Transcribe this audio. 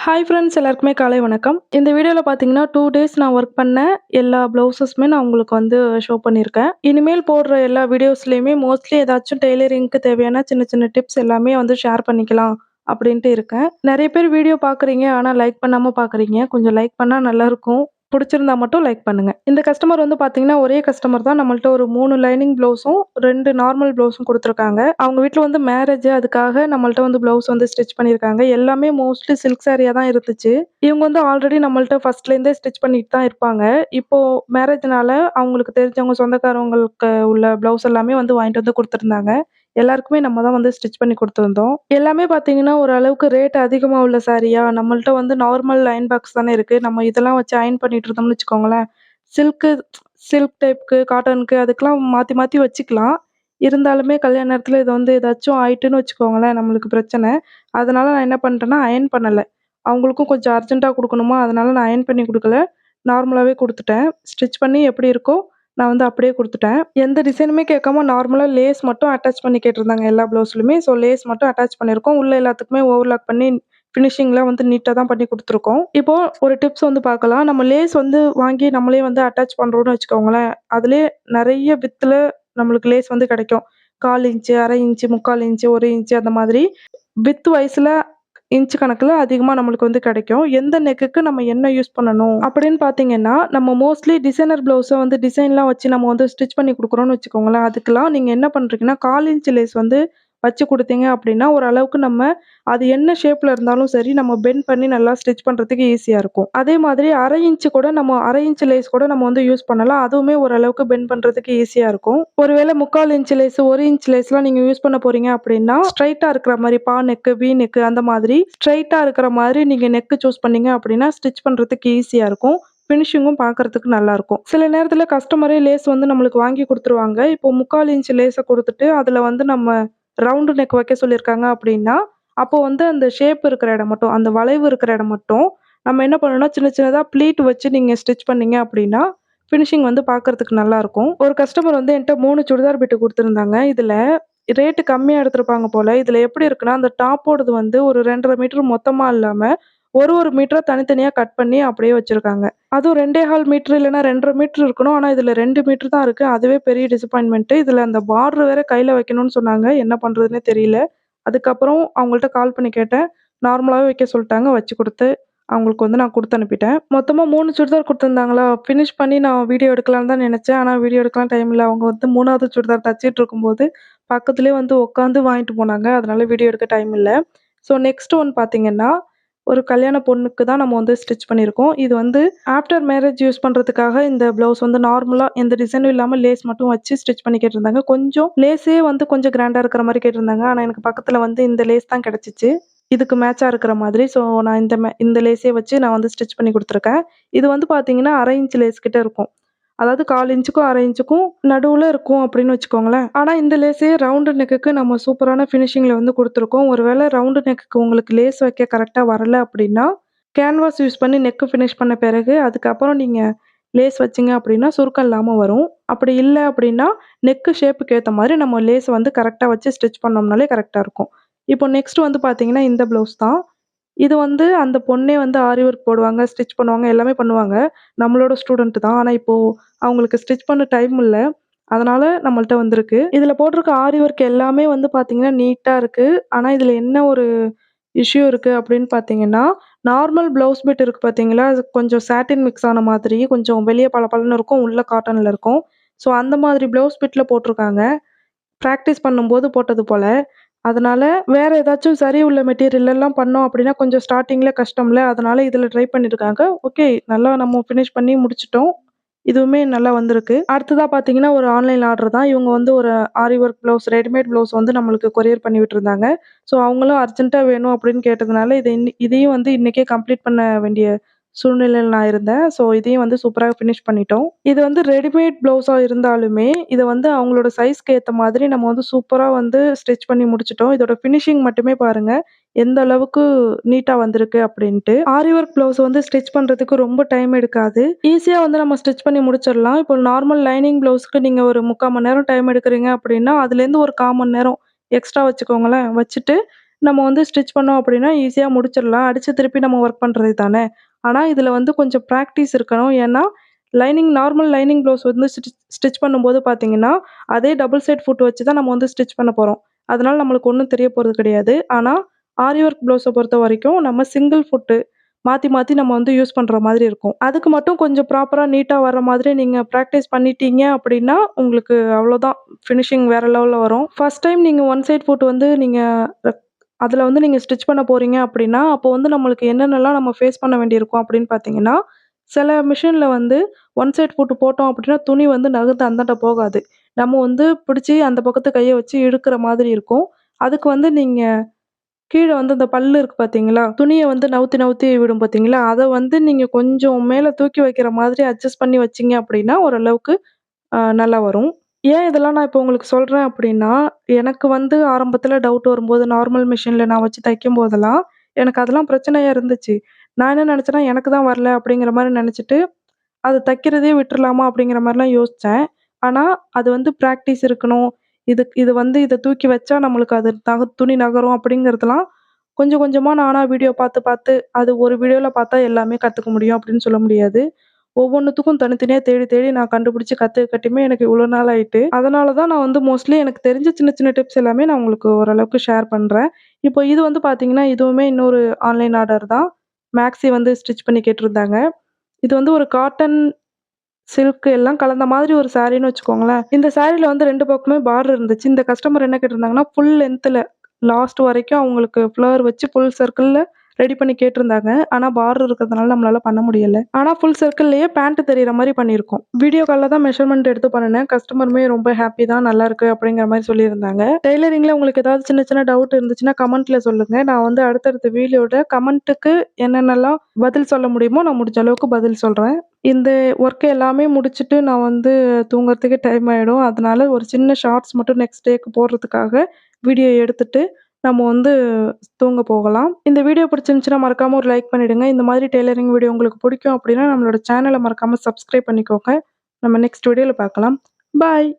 Hi friends எல்லாருக்குமே காலை வணக்கம். இந்த வீடியோல பார்த்தீங்கன்னா, 2 டேஸ் நான் ஒர்க் பண்ண எல்லா ப்ளவுஸஸுமே நான் உங்களுக்கு வந்து ஷோ பண்ணியிருக்கேன். இனிமேல் போடுற எல்லா வீடியோஸ்லயுமே மோஸ்ட்லி ஏதாச்சும் டெய்லரிங்க்கு தேவையான சின்ன சின்ன டிப்ஸ் எல்லாமே வந்து ஷேர் பண்ணிக்கலாம் அப்படின்ட்டு இருக்கேன். நெறைய பேர் வீடியோ பார்க்குறீங்க. ஆனா லைக் பண்ணாம பார்க்குறீங்க. கொஞ்சம் லைக் பண்ணா நல்லாயிருக்கும். புடிச்சிருந்தா மட்டும் லைக் பண்ணுங்க. இந்த கஸ்டமர் வந்து பார்த்தீங்கன்னா, ஒரே கஸ்டமர் தான். நம்மள்ட்ட ஒரு 3 லைனிங் ப்ளவுஸும், 2 நார்மல் ப்ளவுஸும் குடுத்துருக்காங்க. அவங்க வீட்ல வந்து மேரேஜ் அதுக்காக நம்மள்ட்ட வந்து ப்ளவுஸ் வந்து ஸ்டிச் பண்ணியிருக்காங்க. எல்லாமே மோஸ்ட்லி சில்க் சாரியா தான் இருந்துச்சு. இவங்க வந்து ஆல்ரெடி நம்மள்ட்ட ஃபர்ஸ்ட்லேருந்தே ஸ்டிச் பண்ணிட்டு தான் இருப்பாங்க. இப்போ மேரேஜ்னால அவங்களுக்கு தெரிஞ்சவங்க சொந்தக்காரவங்களுக்கு உள்ள ப்ளவுஸ் எல்லாமே வந்து வாங்கிட்டு வந்து குடுத்துருந்தாங்க. எல்லாருக்குமே நம்ம தான் வந்து ஸ்டிச் பண்ணி குடுத்துருந்தோம். எல்லாமே பார்த்தீங்கன்னா, ஓரளவுக்கு ரேட் அதிகமா உள்ள சாரியா, நம்மள்ட்ட வந்து நார்மல் அயர்ன் பாக்ஸ் தானே இருக்கு. நம்ம இதெல்லாம் வச்சு அயர்ன் பண்ணிட்டு இருந்தோம்னு வச்சுக்கோங்களேன், சில்க்கு சில்க் டைப்க்கு, காட்டனுக்கு அதுக்கெல்லாம் மாத்தி மாத்தி வச்சுக்கலாம். இருந்தாலுமே கல்யாண நேரத்தில இது வந்து ஏதாச்சும் ஆயிட்டுன்னு வச்சுக்கோங்களேன், நம்மளுக்கு பிரச்சனை. அதனால நான் என்ன பண்ணிட்டேன்னா, அயர்ன் பண்ணல. அவங்களுக்கும் கொஞ்சம் அர்ஜென்ட்டா குடுக்கணுமா, அதனால நான் அயர்ன் பண்ணி குடுக்கல. நார்மலாவே குடுத்துட்டேன். ஸ்டிச் பண்ணி எப்படி இருக்கோ, நான் வந்து அப்படியே குடுத்துட்டேன். எந்த டிசைனுமே கேட்காம நார்மலா லேஸ் மட்டும் அட்டாச் பண்ணி கேட்டிருந்தாங்க எல்லா ப்ளவுஸ்லயுமே. ஸோ லேஸ் மட்டும் அட்டாச் பண்ணியிருக்கோம். உள்ள எல்லாத்துக்குமே ஓவர்லாக் பண்ணி ஃபினிஷிங்லாம் வந்து நீட்டா தான் பண்ணி குடுத்துருக்கோம். இப்போ ஒரு டிப்ஸ் வந்து பார்க்கலாம். நம்ம லேஸ் வந்து வாங்கி நம்மளே வந்து அட்டாச் பண்றோம்னு வச்சுக்கோங்களேன், அதிலயே நெறைய வித்துல நம்மளுக்கு லேஸ் வந்து கிடைக்கும். 1/4 இன்ச்சு, 1/2 இன்ச்சு, 3/4 இன்ச்சு, 1 இன்ச்சு அந்த மாதிரி வித் வைஸ்ல இன்ச் கணக்குல அதிகமா நம்மளுக்கு வந்து கிடைக்கும். எந்த நெக்குக்கு நம்ம என்ன யூஸ் பண்ணணும் அப்படின்னு பார்த்தீங்கன்னா, நம்ம மோஸ்ட்லி டிசைனர் ப்ளவுஸ வந்து டிசைன்லாம் வச்சு நம்ம வந்து ஸ்டிச் பண்ணி குடுக்குறோம்னு வச்சுக்கோங்களேன். அதுக்கெல்லாம் நீங்க என்ன பண்றீங்கன்னா, 1/4 இன்ச் லேஸ் வந்து வச்சு குடுத்தீங்க அப்படின்னா, ஓரளவுக்கு நம்ம அது என்ன ஷேப்ல இருந்தாலும் சரி, நம்ம பெண்ட் பண்ணி நல்லா ஸ்டிச் பண்றதுக்கு ஈஸியா இருக்கும். அதே மாதிரி 1/2 இன்ச் கூட நம்ம 1/2 இன்ச் லேஸ் கூட நம்ம வந்து யூஸ் பண்ணலாம். அதுவுமே ஓரளவுக்கு பெண்ட் பண்றதுக்கு ஈஸியா இருக்கும். ஒருவேளை 3/4 இன்ச் லேஸ், 1 இன்ச் லேஸ்லாம் நீங்க யூஸ் பண்ண போறீங்க அப்படின்னா, ஸ்ட்ரெய்ட்டா இருக்கிற மாரி பா நெக்கு, வி நெக்கு அந்த மாதிரி ஸ்ட்ரெய்ட்டா இருக்கிற மாதிரி நீங்க நெக் சூஸ் பண்ணீங்க அப்படின்னா, ஸ்டிச் பண்றதுக்கு ஈஸியா இருக்கும். ஃபினிஷிங்கும் பார்க்கறதுக்கு நல்லாருக்கும். சில நேரத்தில கஸ்டமரே லேஸ் வந்து நம்மளுக்கு வாங்கி குடுத்துருவாங்க. இப்போ 3/4 இன்ச் லேஸ குடுத்துட்டு, அதுல வந்து நம்ம ரவுண்டு நெக் வைக்க சொல்லியிருக்காங்க அப்படின்னா, அப்போ வந்து அந்த ஷேப் இருக்கிற இடம் மட்டும், அந்த வளைவு இருக்கிற இடம் மட்டும், நம்ம என்ன பண்ணணும்னா, சின்ன சின்னதா ப்ளீட் வச்சு நீங்க ஸ்டிச் பண்ணீங்க அப்படின்னா, ஃபினிஷிங் வந்து பார்க்கறதுக்கு நல்லாருக்கும். ஒரு கஸ்டமர் வந்து என்ட்ட 3 சுடிதார் பிட்டு குடுத்துருந்தாங்க. இதுல ரேட்டு கம்மியா எடுத்திருப்பாங்க போல. இதுல எப்படி இருக்குன்னா, அந்த டாப்போடது வந்து ஒரு 2 1/2 மீட்டர் மொத்தமா இல்லாம, ஒரு மீட்டரா தனித்தனியா கட் பண்ணி அப்படியே வச்சிருக்காங்க. அதுவும் 2 1/4 மீட்டர் இல்லன்னா 2 1/2 மீட்டர் இருக்கணும். ஆனா இதுல 2 மீட்டர் தான் இருக்கு. அதுவே பெரிய டிசப்பாயின்ட்மென்ட். இதுல அந்த பார்டர் வேற கையில வைக்கணும்னு சொன்னாங்க. என்ன பண்றதுன்னே தெரியல. அதுக்கப்புறம் அவங்கள்ட்ட கால் பண்ணி கேட்டேன். நார்மலாவே வைக்க சொல்ட்டாங்க. வச்சு குடுத்து, அவங்களுக்கு வந்து நான் குடுத்து அனுப்பிட்டேன். மொத்தமா 3 சுடிதார் குடுத்துருந்தாங்களா, ஃபினிஷ் பண்ணி நான் வீடியோ எடுக்கலான்னு தான் நெனச்சேன். ஆனா வீடியோ எடுக்கலாம் டைம் இல்ல. அவங்க வந்து 3வது சுடிதார் தச்சுட்டு இருக்கும்போது, பக்கத்திலேயே வந்து உட்காந்து வாங்கிட்டு போனாங்க. அதனால வீடியோ எடுக்க டைம் இல்ல. ஸோ நெக்ஸ்ட் ஒன் பார்த்தீங்கன்னா, ஒரு கல்யாண பொண்ணுக்கு தான் நம்ம வந்து ஸ்டிச் பண்ணியிருக்கோம். இது வந்து ஆஃப்டர் மேரேஜ் யூஸ் பண்றதுக்காக இந்த ப்ளவுஸ் வந்து நார்மலா எந்த டிசைனும் இல்லாம லேஸ் மட்டும் வச்சு ஸ்டிச் பண்ணி கேட்டிருந்தாங்க. கொஞ்சம் லேஸே வந்து கொஞ்சம் கிராண்டா இருக்கிற மாரி கேட்டிருந்தாங்க. ஆனா எனக்கு பக்கத்துல வந்து இந்த லேஸ் தான் கிடைச்சுச்சு. இதுக்கு மேட்சா இருக்கிற மாதிரி. ஸோ நான் இந்த லேஸே வச்சு நான் வந்து ஸ்டிச் பண்ணி குடுத்துருக்கேன். இது வந்து பார்த்தீங்கன்னா, 1/2 இன்ச் லேஸ் கிட்ட இருக்கும். அதாவது 1/4 இன்ச்சுக்கும், 1/2 இன்ச்சுக்கும் நடுவுல இருக்கும் அப்படின்னு வச்சுக்கோங்களேன். ஆனா இந்த லேஸே ரவுண்டு நெக்குக்கு நம்ம சூப்பரான ஃபினிஷிங்ல வந்து குடுத்துருக்கோம். ஒரு வேள ரவுண்டு நெக்குக்கு உங்களுக்கு லேஸ் வைக்க கரெக்ட்டா வரல அப்படின்னா, கேன்வாஸ் யூஸ் பண்ணி நெக்கு ஃபினிஷ் பண்ண பிறகு, அதுக்கப்புறம் நீங்க லேஸ் வச்சீங்க அப்படின்னா, சுருக்கம் இல்லாம வரும். அப்படி இல்ல அப்படின்னா, நெக்கு ஷேப்புக்கு ஏத்த மாரி நம்ம லேஸ வந்து கரெக்ட்டா வச்சு ஸ்டிச் பண்ணோம்னாலே கரெக்ட்டா இருக்கும். இப்போ நெக்ஸ்ட் வந்து பார்த்தீங்கன்னா, இந்த ப்ளவுஸ் தான். இது வந்து அந்த பொண்ணே வந்து ஆரி ஒர்க் போடுவாங்க, ஸ்டிச் பண்ணுவாங்க, எல்லாமே பண்ணுவாங்க. நம்மளோட ஸ்டூடண்ட் தான். ஆனா இப்போ அவங்களுக்கு ஸ்டிச் பண்ண டைம் இல்ல. அதனால நம்மள்ட்ட வந்திருக்கு. இதுல போட்டிருக்க ஆரி ஒர்க் எல்லாமே வந்து பார்த்தீங்கன்னா, நீட்டா இருக்கு. ஆனா இதுல என்ன ஒரு இஷ்யூ இருக்கு அப்படின்னு பார்த்தீங்கன்னா, நார்மல் ப்ளவுஸ் பிட் இருக்கு பார்த்தீங்களா, அது கொஞ்சம் சாட்டின் மிக்ஸ் ஆன மாதிரி, கொஞ்சம் வெளிய பளபளன்னு இருக்கும். உள்ள காட்டன்ல இருக்கும். ஸோ அந்த மாதிரி ப்ளவுஸ் பிட்ல போட்டிருக்காங்க. பிராக்டிஸ் பண்ணும்போது போட்டது போல. அதனால வேற ஏதாச்சும் சரி உள்ள மெட்டீரியல்லலாம் பண்ணோம் அப்படின்னா, கொஞ்சம் ஸ்டார்ட்டிங்ல கஷ்டம்ல. அதனால இதுல ட்ரை பண்ணியிருக்காங்க. ஓகே. நல்லா நம்ம ஃபினிஷ் பண்ணி முடிச்சுட்டோம். இதுவுமே நல்லா வந்திருக்கு. அடுத்ததா பார்த்தீங்கன்னா, ஒரு ஆன்லைன் ஆர்டர் தான். இவங்க வந்து ஒரு ஆரி ஒர்க் ப்ளவுஸ், ரெடிமேட் ப்ளவுஸ் வந்து நம்மளுக்கு கொரியர் பண்ணி விட்டுருந்தாங்க. ஸோ அவங்களும் அர்ஜென்ட்டா வேணும் அப்படின்னு கேட்டதுனால, இதையும் வந்து இன்னைக்கே கம்ப்ளீட் பண்ண வேண்டிய சூழ்நிலையில நான் இருந்தேன். ஸோ இதையும் வந்து சூப்பரா ஃபினிஷ் பண்ணிட்டோம். இது வந்து ரெடிமேட் ப்ளவுஸா இருந்தாலுமே, இத வந்து அவங்களோட சைஸ்க்கு ஏத்த மாதிரி நம்ம வந்து சூப்பரா வந்து ஸ்டிச் பண்ணி முடிச்சுட்டோம். இதோட ஃபினிஷிங் மட்டுமே பாருங்க. எந்த அளவுக்கு நீட்டா வந்திருக்கு அப்படின்ட்டு. ஆரி ஒர்க் ப்ளவுஸ் வந்து ஸ்டிச் பண்றதுக்கு ரொம்ப டைம் எடுக்காது. ஈஸியா வந்து நம்ம ஸ்டிச் பண்ணி முடிச்சிடலாம். இப்போ நார்மல் லைனிங் ப்ளவுஸ்க்கு நீங்க ஒரு 3/4 மணி நேரம் டைம் எடுக்குறீங்க அப்படின்னா, அதுலேருந்து ஒரு 1/4 மணி நேரம் எக்ஸ்ட்ரா வச்சுக்கோங்களேன். வச்சுட்டு நம்ம வந்து ஸ்டிச் பண்ணோம் அப்படின்னா ஈஸியா முடிச்சிடலாம். அடிச்சு திருப்பி நம்ம ஒர்க் பண்றது தானே. ஆனா இதுல வந்து கொஞ்சம் பிராக்டிஸ் இருக்கணும். ஏன்னா நார்மல் லைனிங் ப்ளவுஸ் வந்து ஸ்டிச் பண்ணும்போது பார்த்தீங்கன்னா, அதே டபுள் சைட் ஃபுட் வச்சு தான் நம்ம வந்து ஸ்டிச் பண்ண போறோம். அதனால நம்மளுக்கு ஒண்ணும் தெரிய போறது கிடையாது. ஆனா ஆரி ஒர்க் ப்ளவுஸ பொறுத்தவரைக்கும் நம்ம சிங்கிள் ஃபுட்டு மாத்தி மாத்தி நம்ம வந்து யூஸ் பண்ற மாதிரி இருக்கும். அதுக்கு மட்டும் கொஞ்சம் ப்ராப்பரா நீட்டா வர்ற மாதிரி நீங்க பிராக்டிஸ் பண்ணிட்டீங்க அப்படின்னா, உங்களுக்கு அவ்வளோதான். ஃபினிஷிங் வேற லெவல்ல வரும். ஃபர்ஸ்ட் டைம் நீங்க ஒன் சைட் ஃபுட் வந்து நீங்க அதில வந்து நீங்க ஸ்டிச் பண்ண போறீங்க அப்படின்னா, அப்போ வந்து நம்மளுக்கு என்னென்னலாம் நம்ம ஃபேஸ் பண்ண வேண்டியிருக்கும் அப்படின்னு பார்த்தீங்கன்னா, சில மிஷின்ல வந்து ஒன் சைட் ஃபுட் போட்டோம் அப்படின்னா, துணி வந்து நகர்ந்து அந்தாண்ட போகாது. நம்ம வந்து பிடிச்சு அந்த பக்கத்து கைய வச்சு இழுக்கிற மாதிரி இருக்கும். அதுக்கு வந்து நீங்க கீழ வந்து அந்த பல்லு இருக்கு பார்த்தீங்களா? துணிய வந்து நவுத்தி நவுத்தி விடும் பார்த்தீங்களா? அத வந்து நீங்க கொஞ்சம் மேல தூக்கி வைக்கிற மாதிரி அட்ஜஸ்ட் பண்ணி வச்சீங்க அப்படின்னா, ஓரளவுக்கு நல்லா வரும். ஏன் இதெல்லாம் நான் இப்போ உங்களுக்கு சொல்றேன் அப்படின்னா, எனக்கு வந்து ஆரம்பத்தில டவுட் வரும்போது நார்மல் மிஷின்ல நான் வச்சு தைக்கும்போதெல்லாம், எனக்கு அதெல்லாம் பிரச்சனையா இருந்துச்சு. நான் என்ன நெனச்சேன்னா, எனக்கு தான் வரல அப்படிங்கிற மாரி நெனச்சுட்டு, அத தைக்கிறதே விட்டுறலாமா அப்படிங்கிற மாரிலாம் யோசிச்சேன். ஆனா, அது வந்து பிராக்டிஸ் இருக்கணும். இது வந்து இத தூக்கி வச்சா நம்மளுக்கு அது துணி நகரும் அப்படிங்கிறதெல்லாம் கொஞ்சம் கொஞ்சமா நானா வீடியோ பார்த்து பார்த்து, அது ஒரு வீடியோல பார்த்தா எல்லாமே கத்துக்க முடியும் அப்படின்னு சொல்ல முடியாது. ஒவ்வொன்னுத்துக்கும் தனித்தனியா தேடி தேடி நான் கண்டுபிடிச்சு கத்துக்கட்டியுமே எனக்கு இவ்வளோ நாள் ஆயிட்டு. அதனால தான் நான் வந்து மோஸ்ட்லி எனக்கு தெரிஞ்ச சின்ன சின்ன டிப்ஸ் எல்லாமே நான் உங்களுக்கு ஓரளவுக்கு ஷேர் பண்றேன். இப்போ இது வந்து பார்த்தீங்கன்னா, இதுவுமே இன்னொரு ஆன்லைன் ஆர்டர் தான். மேக்ஸி வந்து ஸ்டிச் பண்ணி கேட்டிருந்தாங்க. இது வந்து ஒரு காட்டன், சில்க் எல்லாம் கலந்த மாதிரி ஒரு சாரின்னு வச்சுக்கோங்களேன். இந்த சாரில வந்து 2 பக்கமே பார்டர் இருந்துச்சு. இந்த கஸ்டமர் என்ன கேட்டிருந்தாங்கன்னா, ஃபுல் லென்த்ல லாஸ்ட் வரைக்கும் அவங்களுக்கு ஃப்ளவர் வச்சு ஃபுல் சர்க்கிள்ல ரெடி பண்ணி கேட்டிருந்தாங்க. ஆனா பார்டர் இருக்கிறதுனால நம்மளால பண்ண முடியல. ஆனா ஃபுல் சர்க்கிள்லயே பேண்ட் தெரியிற மாரி பண்ணியிருக்கோம். வீடியோ கால்ல தான் மெஷர்மென்ட் எடுத்து பண்ணுனேன். கஸ்டமருமே ரொம்ப ஹேப்பி தான், நல்லாயிருக்கு அப்படிங்கிற மாரி சொல்லியிருந்தாங்க. டெய்லரிங்ல உங்களுக்கு ஏதாவது சின்ன சின்ன டவுட் இருந்துச்சுன்னா கமெண்ட்ல சொல்லுங்க. நான் வந்து அடுத்தடுத்த வீடியோட கமெண்ட்டுக்கு என்னென்னலாம் பதில் சொல்ல முடியுமோ நான் முடிஞ்ச அளவுக்கு பதில் சொல்றேன். இந்த ஒர்க் எல்லாமே முடிச்சுட்டு நான் வந்து தூங்குறதுக்கே டைம் ஆயிடும். அதனால ஒரு சின்ன ஷார்ட்ஸ் மட்டும் நெக்ஸ்ட் டேக்கு போடுறதுக்காக வீடியோ எடுத்துட்டு நம்ம வந்து தூங்க போகலாம். இந்த வீடியோ பிடிச்சிருந்துச்சுன்னா மறக்காம ஒரு லைக் பண்ணிடுங்க. இந்த மாதிரி டெய்லரிங் வீடியோ உங்களுக்கு பிடிக்கும் அப்படின்னா நம்மளோட சேனல மறக்காம சப்ஸ்கிரைப் பண்ணிக்கோங்க. நம்ம நெக்ஸ்ட் வீடியோல பார்க்கலாம். பாய்.